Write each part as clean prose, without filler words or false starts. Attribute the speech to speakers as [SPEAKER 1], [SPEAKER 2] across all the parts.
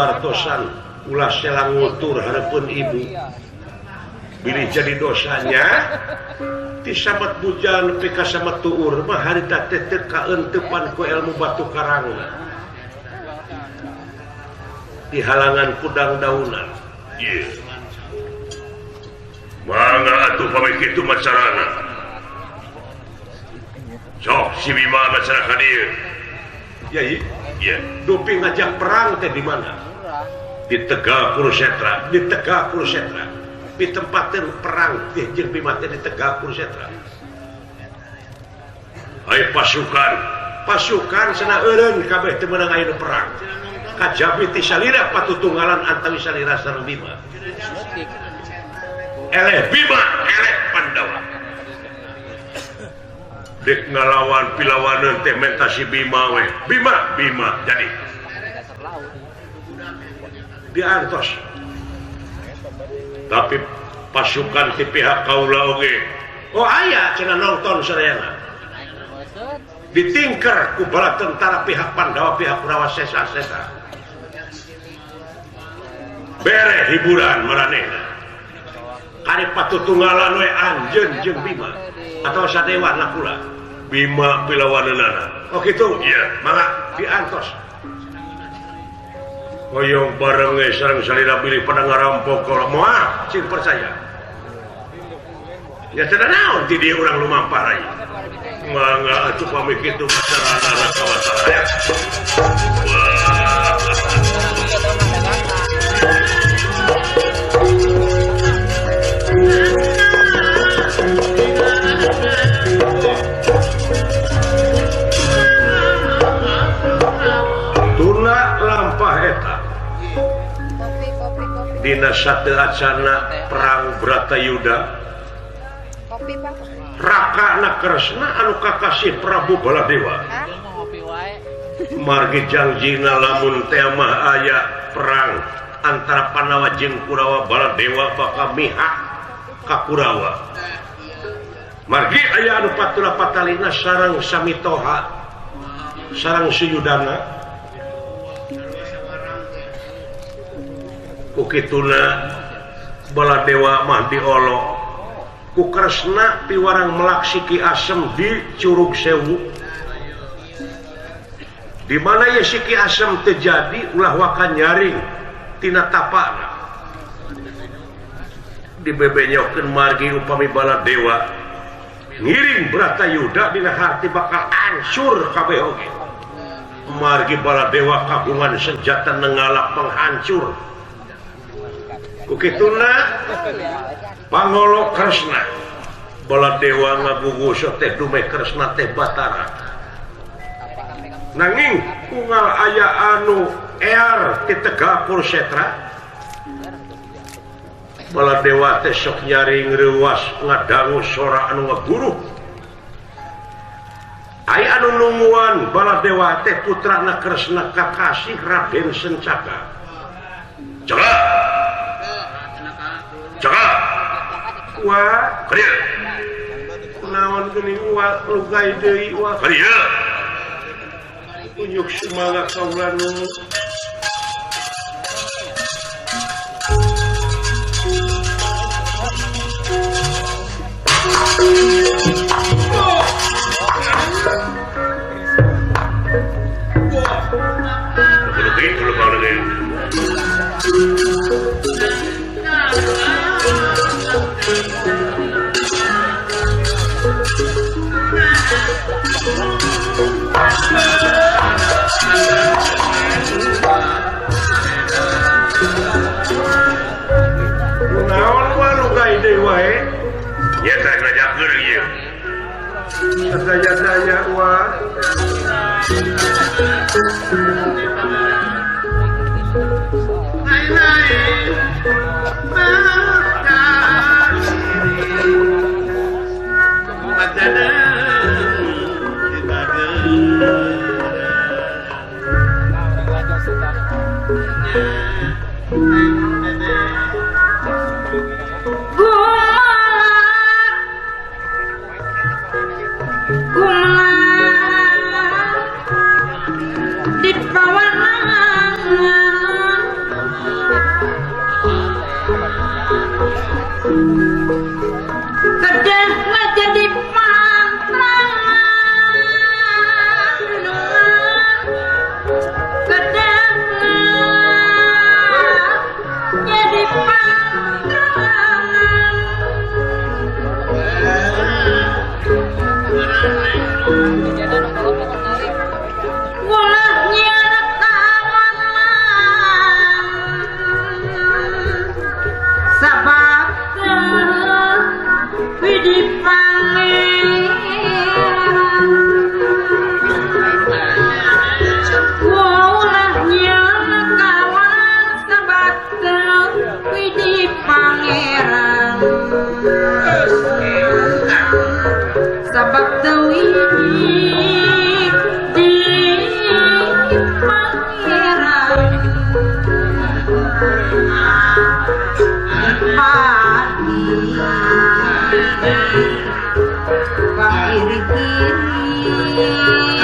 [SPEAKER 1] pabartosan ulah selang ngutur hareupeun ibu bilih jadi dosanya ti sabat bujan nepi ka samat tuur mah harita teh teu kaentepan ku ilmu batu karang di halangan kudang daunan ieu mangga atuh pamih kitu macarana sok si Bima macara ka dieu ya iya dupi ngajak perang teh di mana di Tegal Kurusetra di tempat perang teh jeung Bima teh di Tegal Kurusetra ai pasukan cenah eureun kabeh teu meunang aya perang kajabi ti salira patutunggalan antawi salira sareng Bima eleh Bima eleh Pandawa dek ngalawan pilawaneun teh menta si Bima we Bima jadi diantos tapi pasukan ti pihak kaula oge oh aya cenah nonton sareana ditingker ku bala tentara pihak Pandawa pihak Kurawa Sesa bere hiburan maranehna kari patutunggalan we anjeun jeung Bima atau sadewa nakula Bima pilawaneunana oh kitu iya mangga diantos hoyong bareng sareng salira bilih pada ngarampok moal cing percaya ya cenah naon ti dieu urang lumampah rai mangga atuh pamih kitu macarana kawasan aya tuna lampah eta dina sateu acana perang Bratayuda Rakana Kresna anu kakasih Prabu Baladewa margi jangjina lamun teh mah aya perang antara Pandawa jeung Kurawa Baladewa bakal mihak ka Kurawa margi aya anu patula patalina sareng Samitoha sareng Suyudana kukituna Baladewa mah diolok ku Kresna piwarang melaksi Ki Asem di Curug Sewu di mana ya si Ki Asem terjadi ulah wakan nyaring tina tapana dibebenyokeun margi upami Baladewa ngiring Bratayuda dina harti bakal hancur kabeh oge margi Baladewa kagungan senjata nengalak penghancur kukituna pangolo Kresna Baladewa ngagugus teh dume Kresna teh Batara nanging unggal aya anu ear ti Tegal Kurusetra Baladewa teh sok nyaring reuwas ngadangu sora anu ngaguruh aya anu nungguan Baladewa teh putrana Kresna kakasih Raden Sencaka Cakap wah kaya naon geuning wa lugay deui wa kaya unjuk semangat kaula nu naon wae gawe deui wae ya teh ngajakeun ieu sadaya-daya wa
[SPEAKER 2] di bawah kedah jadi pantrangan kedah jadi pantrangan walahnya kawanan sabab widih pangeran walahnya kawanan sabab widih pangeran sabab widih di pangeran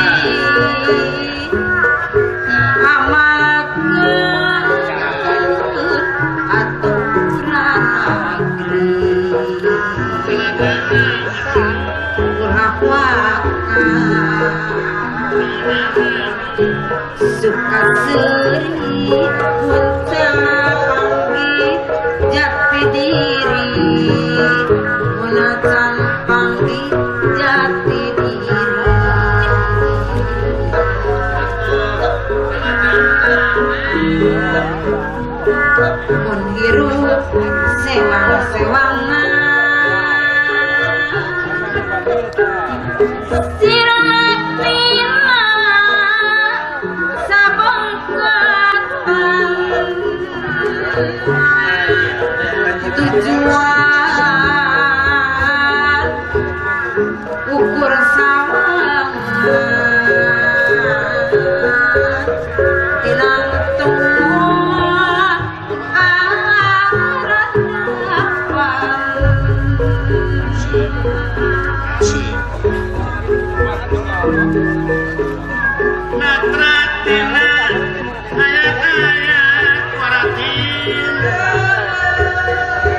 [SPEAKER 2] kiri amat aturan negeri suka seri punca panggih jati diri munatan panggih jati diri pun hirup sewang-sewangan siratina sabengkatan tujuan ukur sawangan tinang tua arah
[SPEAKER 3] Natratina ayat-ayat waratin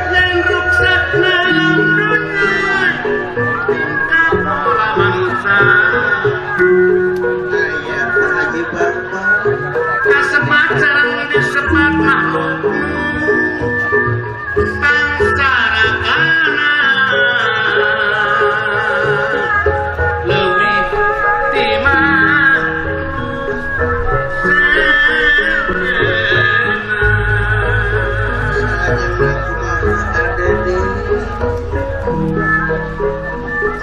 [SPEAKER 3] yang ruksak dalam dunia apalah bangsa kasebat sareng disebat makhluk bangsa rakana leuwih timah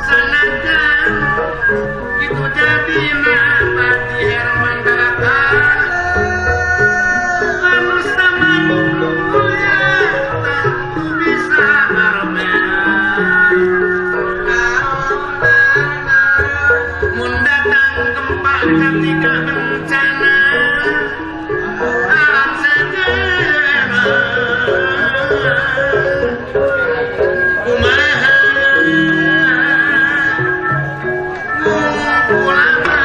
[SPEAKER 3] sanajan itu jadi mati Herman Barata anu sama dulunya tentu bisa ngaromean mun datang gempa ketika bencana alam sejenak kumaha ngumpulana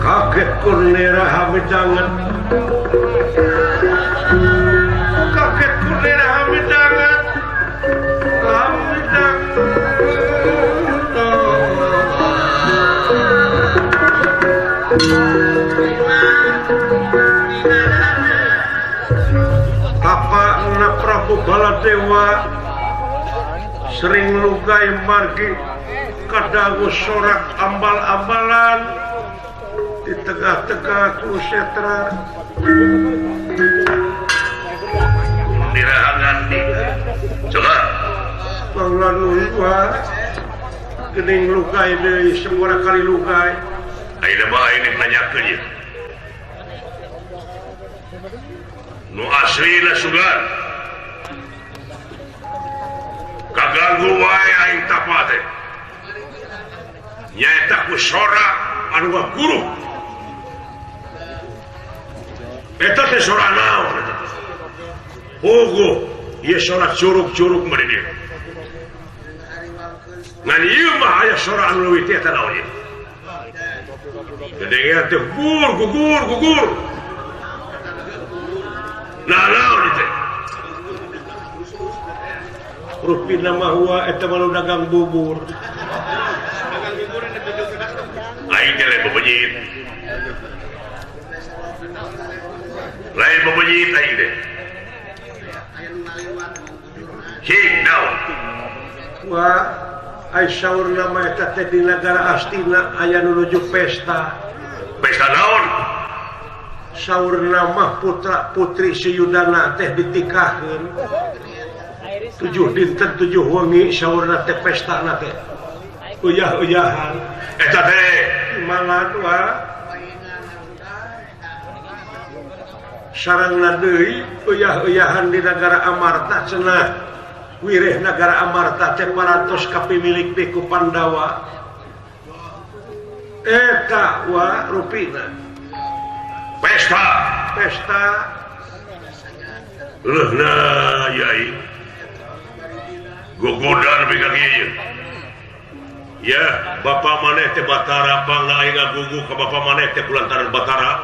[SPEAKER 1] kaget kurnera hamidangan kaget kurnera hamidangan Bapak na Prabu Baladewa sering lugai margi kadangu sorak ambal-ambalan di tengah-tengah kusetra dirahangan di coba pengeluar gening lugai dari semua kali lugai ayo mah ini nanyakeun ieu nu aslina sugan ganggu wae aing tapa teh. Nyaeta ku sora anu guru. Eta teh sora naon? Ogo, ieu sora curug-curug mah di dieu. Ngan ieu mah aya sora anu leuwih teh eta naon ieu? Gedengan teh gugur. Nah naon teh? Rupina mah hua eta mah dagang bubur. Aing teh lain bebenyit. Lain bebenyit aing teh. Cing naon? Wah, ai saurna mah eta teh di negara astina aya nu nuju pesta. Pesta naon? Saurna mah putra putri Siyudana teh ditikahkeun. 7 dinten 7 wengi saurna teh pestana teh. Uyah-uyahan. Eta teh mangan wah. Sarangna deui uyah-uyahan di negara Amarta cenah. Wireh negara Amarta teh 400 kapimilik ti ku Pandawa. Eta wah rupina. Pesta. Leuhna yai. Gogodan bega kieu. Ya, bapak maneh teh Batara bangna aing ngagugu ka bapak maneh teh kulantaran Batara.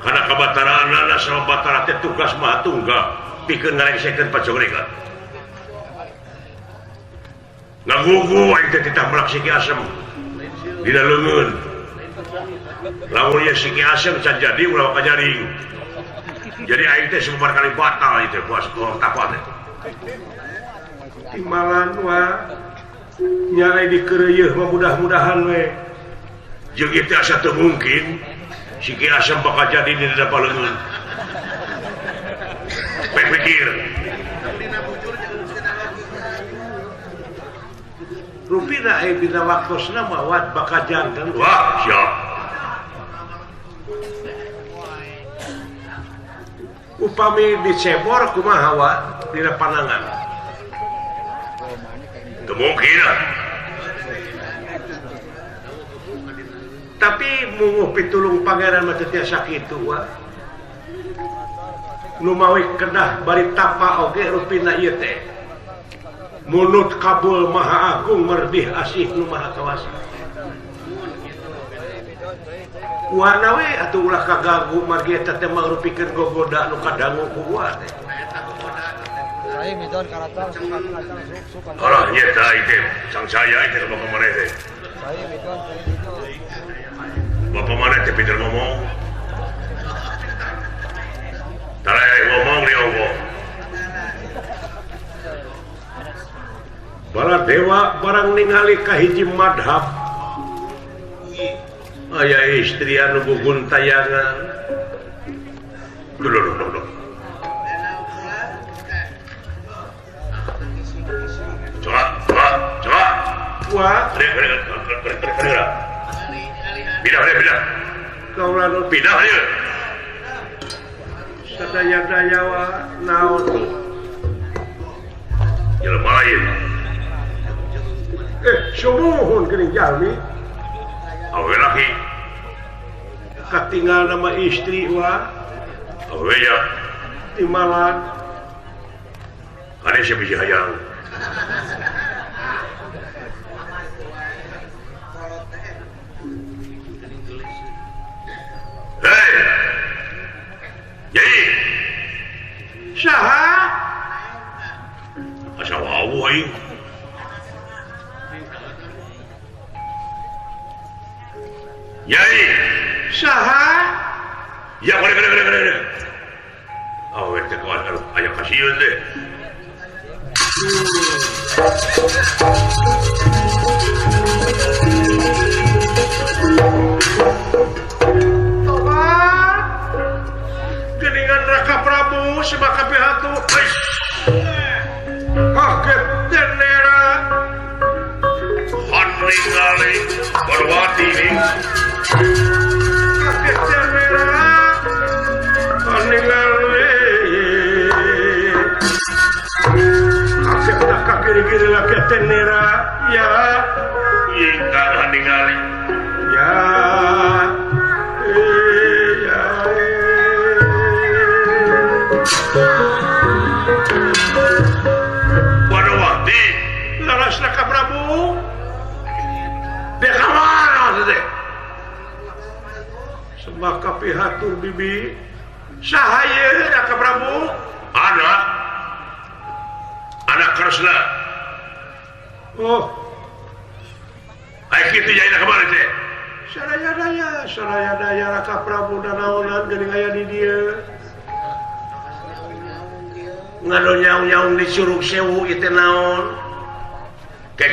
[SPEAKER 1] Kana ka Batara anana sama Batara teh tugas mah tunggal pikeun ngarengsehkeun pacongrekan. Ngagugu aing teh ditamblak Siki Asem dina leungeun. Lamun ieu Siki Asem can jadi ulah kajaring. Jadi aing teh sumpar kali batal itu bos tapat teh. Timalan wah nyai dikeureuh mah mudah-mudahan we. Jeung ieu teh asa teu mungkin Siki Asem bakal jadi di depan leungeun. Pikir. Rupina dina waktosna mah wat bakal janten. Wah, siap. Upami dicebor kumaha wa dina panangan. Kemungkinan. Tapi munguh pitulung pangeran mah teu tiasa kitu wa. Nu mawi kedah bari tapa oge rupina ieu teh. Munut kabul maha agung merdih asih nu maha kawasa. Wana we atuh ulah kagagu margi eta teh mangrupikeun gogoda nu kadangu ku ua teh.
[SPEAKER 4] Saya midon karakter suka.
[SPEAKER 1] Alah nyeta ieu sang saya ieu bapak maneh teh.
[SPEAKER 4] Saya midon
[SPEAKER 1] Bapak maneh teh pinter ngomong. Tara ngomong di ongko. Bala dewa barang ningali kahiji madhab. Aya istri anu gugun tayangan. Duh. Coba. Wah, Pindah. Kaulah nu pindah aja. Sadaya-daya wa naon tuh. Jelema lain. Sumuhun geuning jalmi. Awe laki. Katinggal nama istri wa. Awe ya. Timalan. Kade sia biji hayang. Hei, jadi, saha? Asa wau aing. Jadi, saha? Ya, kene. Awe teh kawan anu aya kasieun teh. Geningan Raka Prabu sebaka pihatu. Kaget tenera. Handingali berwati ini. Kaget tenera. Handingali. Kaget Tenera ya ingkang ningali ya ya Wadawati laras Raka Prabu dek kamana teh sembah kapihatur bibi sahaya Raka Prabu anak Kresna. Oh, ayo kita jadi kemarin teh. Saraya daya Raka Prabu dan naonan geuning aya di dieu. Ngado nyaung-nyaung di Curug Sewu ieu naon? Ke.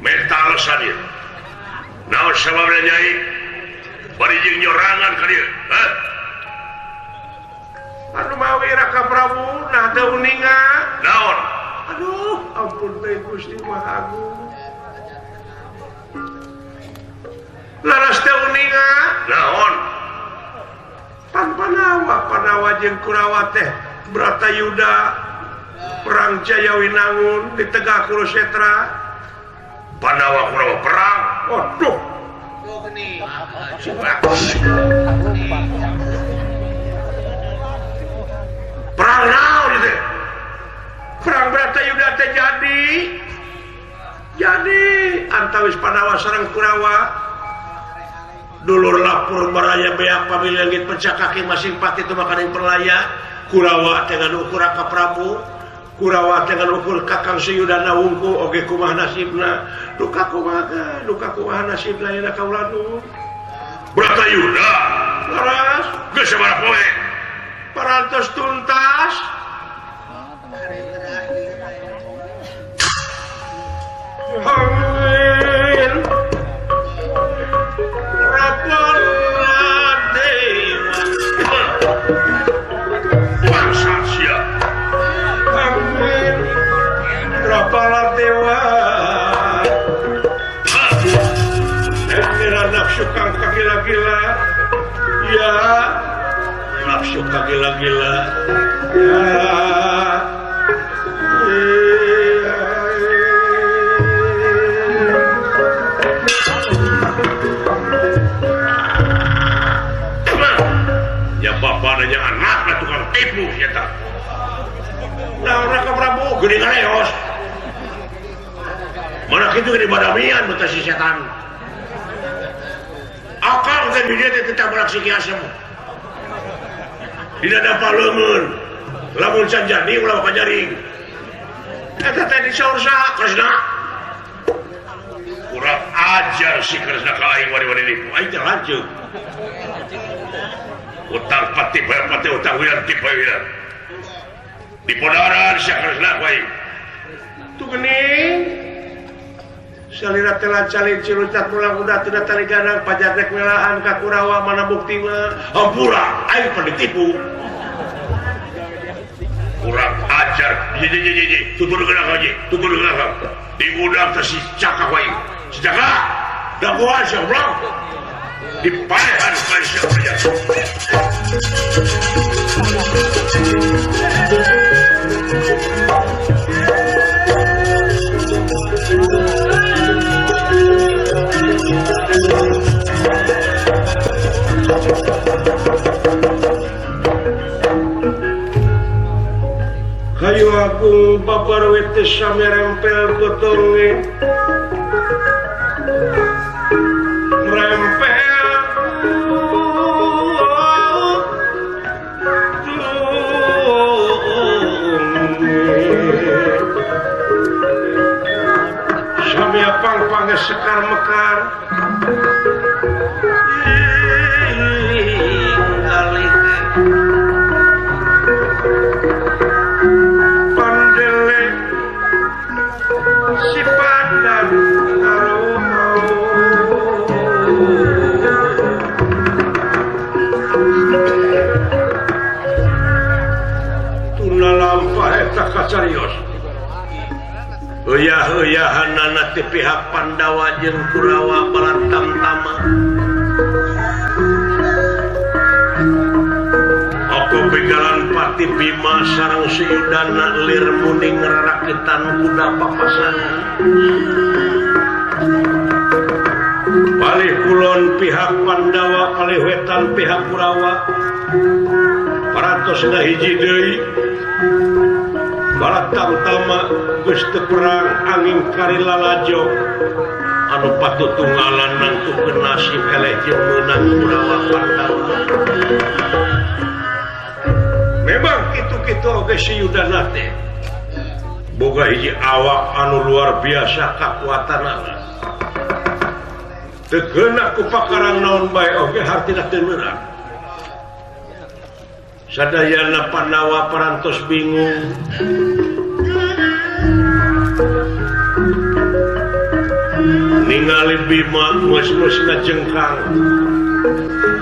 [SPEAKER 1] Mental sadir. Naon sababna nyai? Bari jeung nyorangan ka dieu. Hah? Anu mawi Raka Prabu nah teu uninga. Naon? Aduh, ampun teh Gusti Maha Agung. Laras teh uninga, naon? Panawa jeung Kurawa teh Bratayuda perang Jayawinangun di Tegah Kurusetra. Panawa Kurawa perang. Waduh. Perang naon itu? Perang Bratayuda teh jadi antawis Panawa sareng Kurawa dulur lapur baraya beak pamili langit pecah kaki masing pati itu makanin perlaya Kurawa dengan ukur Raka Prabu Kurawa dengan ukur Kakang Seyudana wungku oge kumaha nasibna duka kumaha nasibna yana kaulanu Bratayuda laras geus sabaraha poe parantos tuntas Amin. Rapala Dewa. Bangsa sia. Amin. Rapala Dewa. Nira nafsu kang kagila-gila. Ya. Nafsu kagila-gila. Ya. Bapadanya anaknya tukang tipu nyata. Nah Raka Prabu gede ngaleos. Mana kitu gede badamian buta si setan. Akang teh dia teh tetap berak si kiasem. Dina dapat leungeun. Lamun sanjani ulah kajaring. Eta teh disaur saha Kresna. Kurang ajar si Kresna ka aing wari-wari nipu. Aing teh lanceuk. Utang pati utang wilan tipe wilan di podaran Kresna wae tu geuning salira telah calin cilucat mulang udah tidak tali gadang pajatek melaan ka Kurawa mana bukti mah hampura aing pernah ditipu kurang ajar ji tutur geunang di udang teh si Caka wae si Caka dagoan sia urang dipaehan ka sia urang kayu aku babar wete sami rempel gotonge rempel sami apang pange sekar mekar Carios euyahanana ti pihak Pandawa jeung Kurawa balantam tama aku begalan Senapati Bima sareng Siyudana lir muning rarakitan kuda papasangan. Palih kulon pihak Pandawa, palih wetan pihak Kurawa. Parantos hiji deui. Balat tamtama geus teu perang angin kari lalajo. Anu patutunggalan nangtukeun nasib eleh jeung meunang Kurawa Pandawa. Memang kitu-kitu oge Siyudana teh boga hiji awak anu luar biasa kakuatanana. Teu keuna ku pakarang naon bae oge hartina teu neurang. Sadayana Pandawa parantos bingung. Ningali Bima mus-mus ngajengkang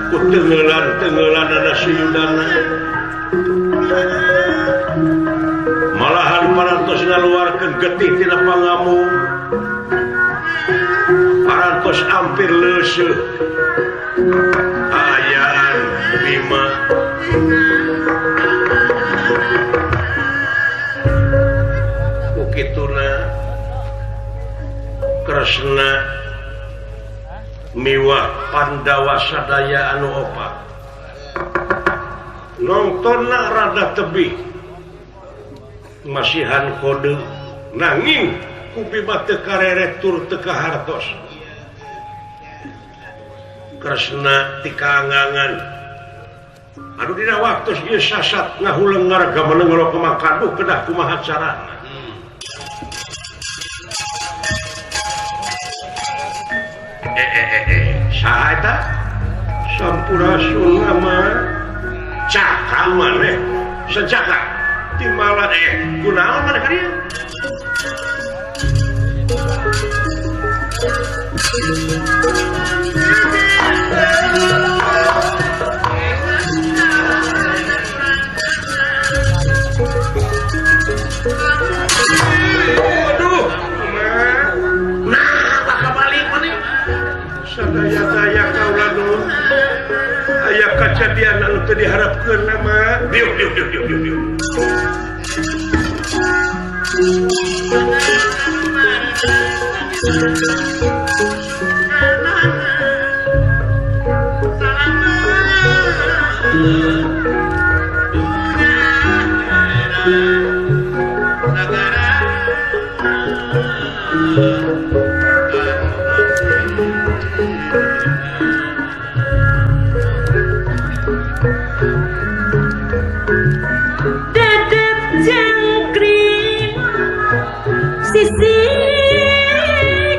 [SPEAKER 1] ku tengeulan-tengeulanana Siyudana. Malahan parantos ngaluarkeun getih tina pangamung. Parantos hampir leuseuh ayaan Bima. Ukituna Kresna miwah Pandawa sadaya anu opat nongtonna rada tebih masihan kode nanging ku Bima teu karere tur teu kahartos. Kresna ti kaangangan anu dina waktos ieu sasat ngahuleung ngarga meneung kemakaduh kedah kumaha carana. Saha eta? Sampurasun mah caka maneh sejaka timbalan kunaon maneh ka dieu? Aduh, nah bakal balik maneh. Sadaya-daya kaula nun aya kajadian anu teu diharapkeun mah. Diuk.
[SPEAKER 2] Dadap jangkring sisi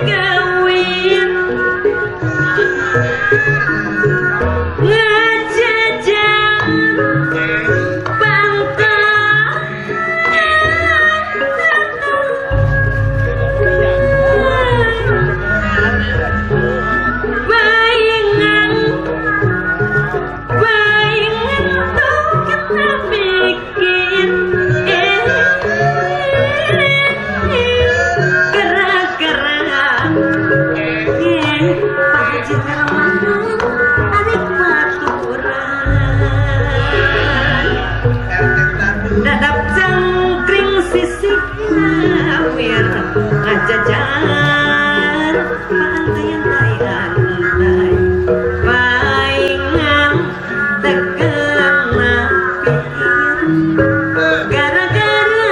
[SPEAKER 2] gawin ngajajan bangkang baingan tuh kita bikin gara-gara Pakcik Ramadan adik baturan dadap jangkring sisi lawir ngajajan pantai-pantai baingan tekena pikir gara-gara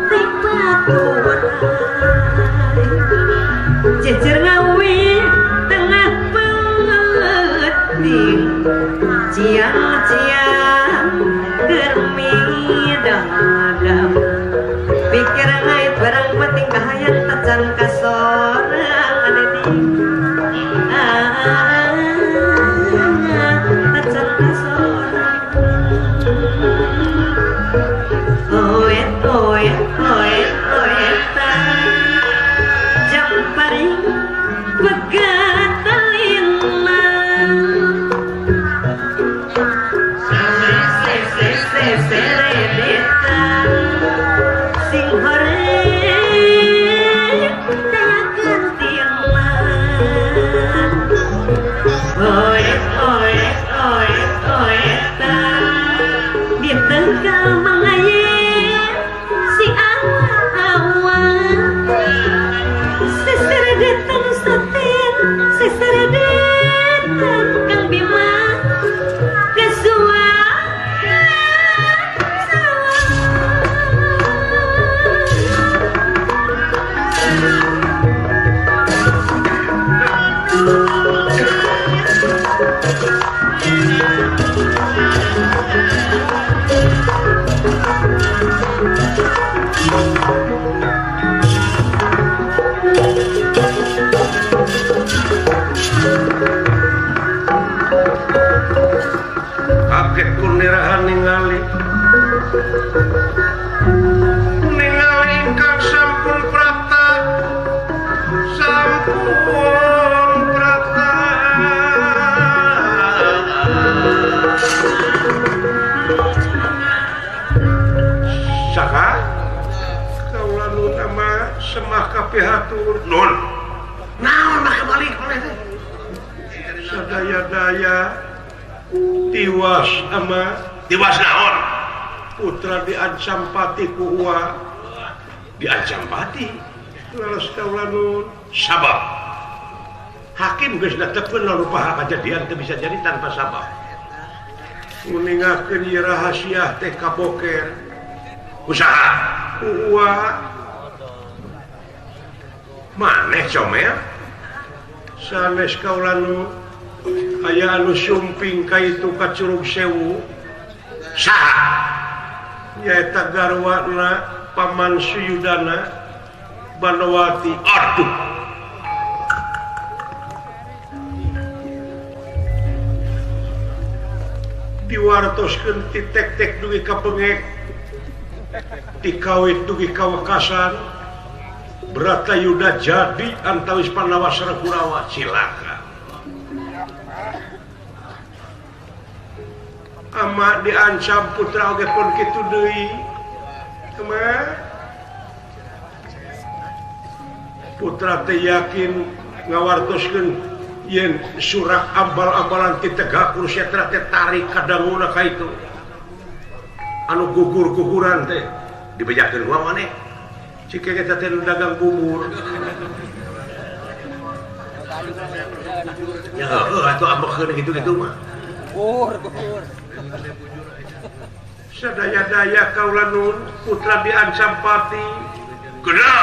[SPEAKER 2] adik baturan jejer ngawi tengah pengeting ciang-ciang germi dagam pikir ngai barang penting kahayang tacan kasorang ade di tacan kasorang
[SPEAKER 1] ningali ingkang sampun prata saka kaula nun ama semah kabeh hatur nun naon mah balik maneh teh sadaya-daya tiwas ama tiwas naon putra diancam pati ku uwa diancam pati lalos kaula nun sabab hakim geus netepkeun rupaha kejadian teu bisa jadi tanpa sabab nguningakeun ieu rahasia teh kaboker usaha uwa maneh comel sanes kaula nun aya anu sumping ka itu ka Curug Sewu saha nyaeta garwana Paman Suyudana Banowati aduh diwartoskeun ti tek-tek dugi ka pengek dikawit dugi ka wekasan Bratayuda jadi antawis Panawasara Kurawa cilaka ama diancam putra oge pun kitu deui ama putra teh yakin ngawartoskeun yen surak ambal-ambalan ti tegak Kurusetra teh tarik kadanguna ka itu anu gugur-guguran teh dibejakeun ku maneh cike kita teh dagang bubur ya atuh ambekeun gitu-gitu mah
[SPEAKER 4] Gur.
[SPEAKER 1] sadaya-daya kaula nun putra diancam pati geda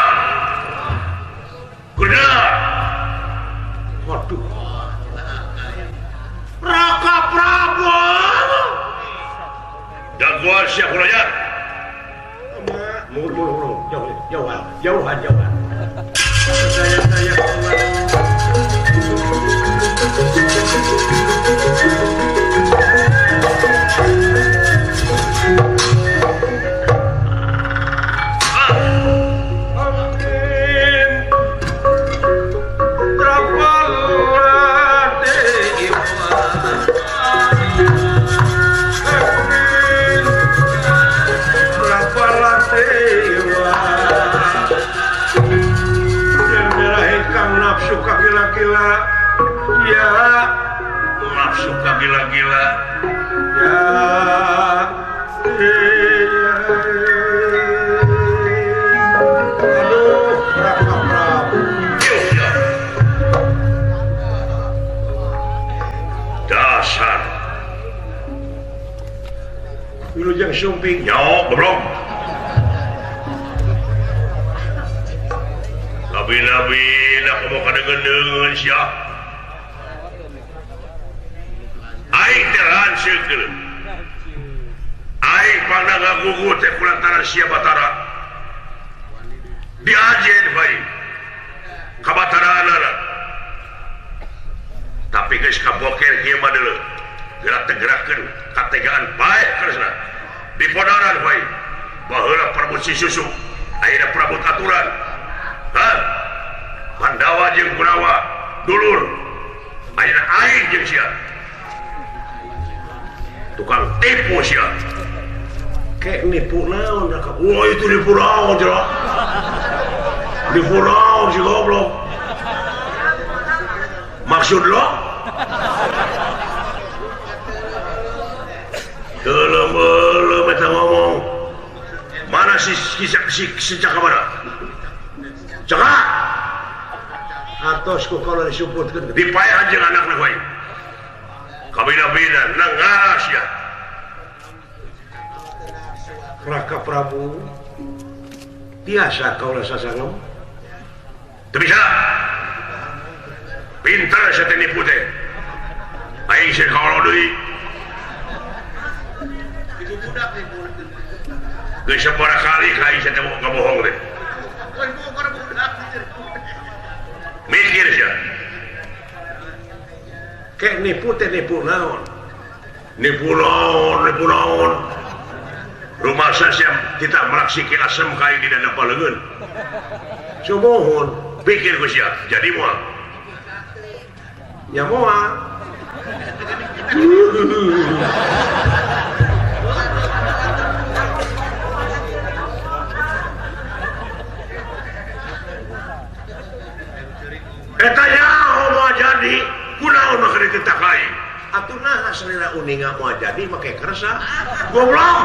[SPEAKER 1] waduh Raka Prabu jagoan siap rakyat mur jauhan sadaya-daya kaula gila-gila ya aduh Raka Prabu dasar wilujeng sumping nyok goblok nabi-nabi nak kamu kadengeun sia aing terhan seukeul aing pangna ngagugu teh kulantaran sia Batara diajen bae ka Bataraana tapi geus kaboker kieu mah deuleu gerak-gerakkeun kategaan bae karesna dipodaran bae baheula Prabu Sisusu ayeuna Prabu Katuran Pandawa jeung Kurawa dulur ayeuna aing jeung sia tukang tipu sia kayak nipu naon Raka wah itu nipu naon jelas nipu naon si goblok maksud lo gelem eta ngomong mana si Cakabara cakap atos ku kalau disebutkan dipayah anjing anakna bae kabina-bina nangaras ya Raka Prabu biasa kau rasa sangem teu bisa pintar saya teh nipu teh aing sih kalau deui
[SPEAKER 3] itu budak nipu
[SPEAKER 1] geus sabaraha kali ka aing teh mau bohong teh mikir sia kayak nipu teh nipu naon rumah saya kita meraksiki asam kai di dana palengan sumohon pikir ku sia jadi moal ya moal eta ya mau jadi kunaon mah keur ditakai atuh nah selera uninga mau jadi make kersa goblok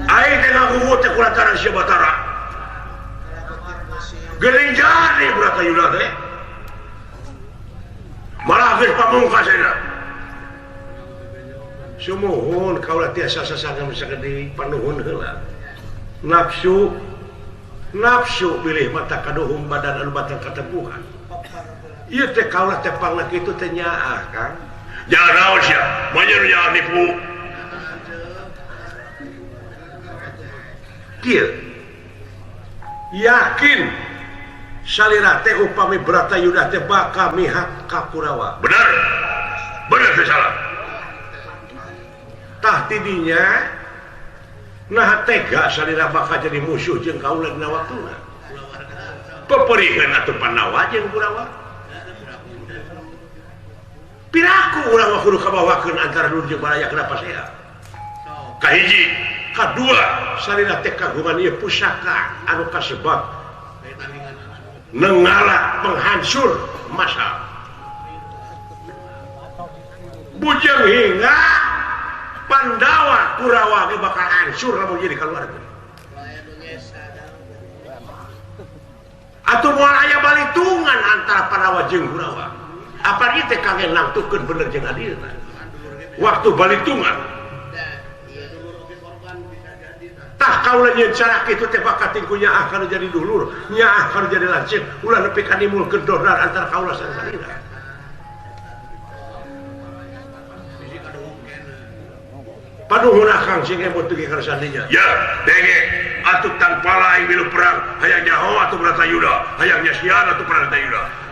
[SPEAKER 1] aing teh ngagugut teh kulantaran sia Batara geuning jadi Bratayuda teh malah geus pamungkas ayeuna sumuhun kaula tiasa sasangan sagede panuhun heula nafsu pilih mata kaduhung badan anu batang kateguhan ieu teh kaula teh pangna kitu teh nyaah Kang jangan naon sia manyeun jangan nipu kieu yakin salira teh upami Bratayuda teh bakal mihak ka Kurawa bener teh salah tah tidinya nah tega salira bakal jadi musuh jeung kaula dina waktuna peperiheun atuh Pandawa jeung Kurawa piraku urang mah kudu kabawakeun antara Lur jeung Balaya kenapa saya kahiji kadua salira teh kagungan ieu pusaka anu kasebat nengalak penghancur masa bujang hingga Pandawa Kurawa ge bakal hancur lamun jadi kaluarga atuh moal aya balitungan antara Pandawa jeung Kurawa apa ieu teh kangge nangtukeun bener jeung adilna waktu balitungan tah kaula nyeun cara kitu teh bakal tingku nyaah kana jadi dulur nyaah kana jadi lancip ulah nepi ka nimulkeun donar antara kaula sareng salira panuhun akang sing emot teu kana sandinya ya denge atuh tanpa lain milu perang hayang nyaho atuh Bratayuda hayang nyasian atuh Bratayuda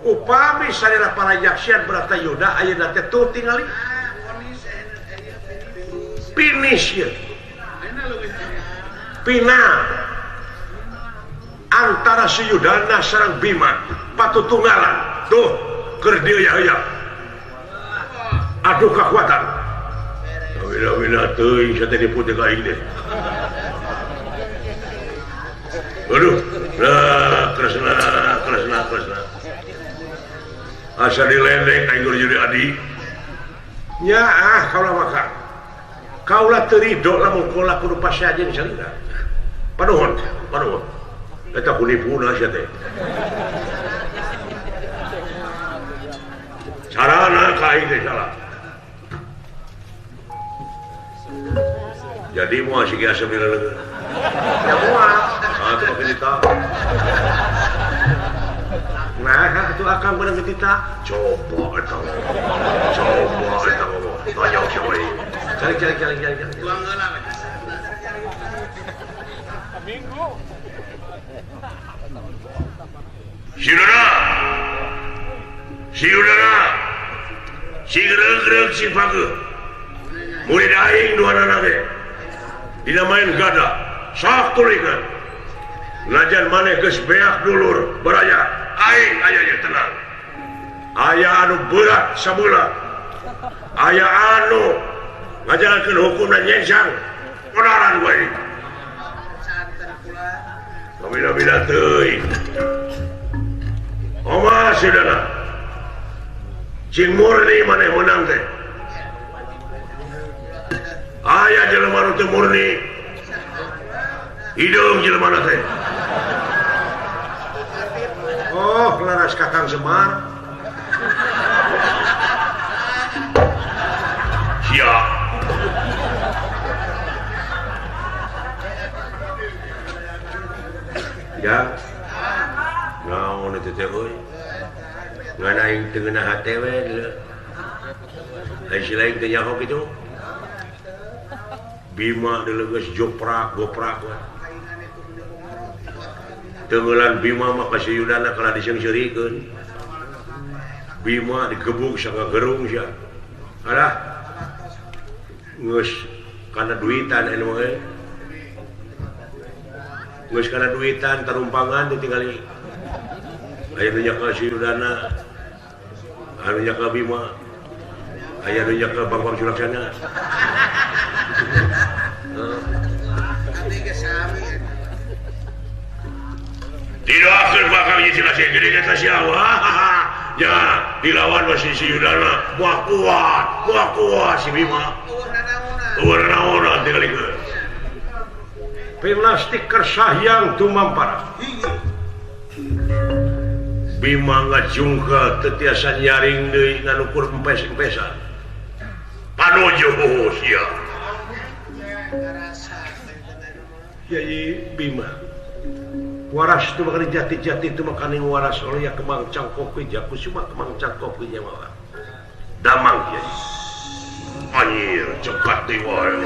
[SPEAKER 1] upami salira palajaksian Bratayuda ayeuna teh tuh tingali finish ya final antara si Yudana sareng Bima patutunggalan tuh keur dieu ya aduh kekuatan wina teuing saya tadi putih ka aing deh aduh nah kresna asa dilendeng aing guru jadi adi nyaah kaula maka kaula teu ridho lamun kaula kudu pasajen salira panuhun eta kunipuna sia teh carana ka aing teh salah jadi moal sigi asem dileuleun ya moal atuh make dita nah atuh akang beunang ditita coba eta tanya siapa ieu cari
[SPEAKER 3] tuang heula
[SPEAKER 1] minggu si udara si gereg si pageuh murid aing duanana ge dina main gada sok tulikeun najan maneh geus beak dulur baraya aing aya ye tenang aya anu berat sabeula aya anu ngajalankeun hukumna nyesang onaran wae kabina-bina teuing oma sidana cing murni maneh menang teh aya jelema nu teu murni hideung jelema teh oh laras Kakang Semar sia ya naon eta teh euy ngan aing teu ngeunah hate we ai silaing teh nyaho kitu Bima dileges goprak we tenggelan Bima mah ka si Yudana kana diseungseurikeun Bima digebuk sanga gerung sia alah Ngus karena duitan anu we. Ngus karena duitan tarumpangan ditinggali. Aya nu nya ka Siudana. Anu nya ka Bima. Aya nu nya ka Bang Sulaksana.
[SPEAKER 3] Abdi ge sami.
[SPEAKER 1] Tidak akan bakal jelaskan gede kata siapa. Ya, dilawan masih si Yudana. Buah kuat si Bima. Uwar naona tinggal ke. Plastik kersayang tumampar. Bima ngajungka tetiasan nyaring deui nganukur empes-empesan. Panuju sia. Ya Bima. Waras itu bakal jati-jati itu makaning waras oleh ya kemang cangkopi jaku cuma kemang cangkopi nyawa damang ya anjir cekat wae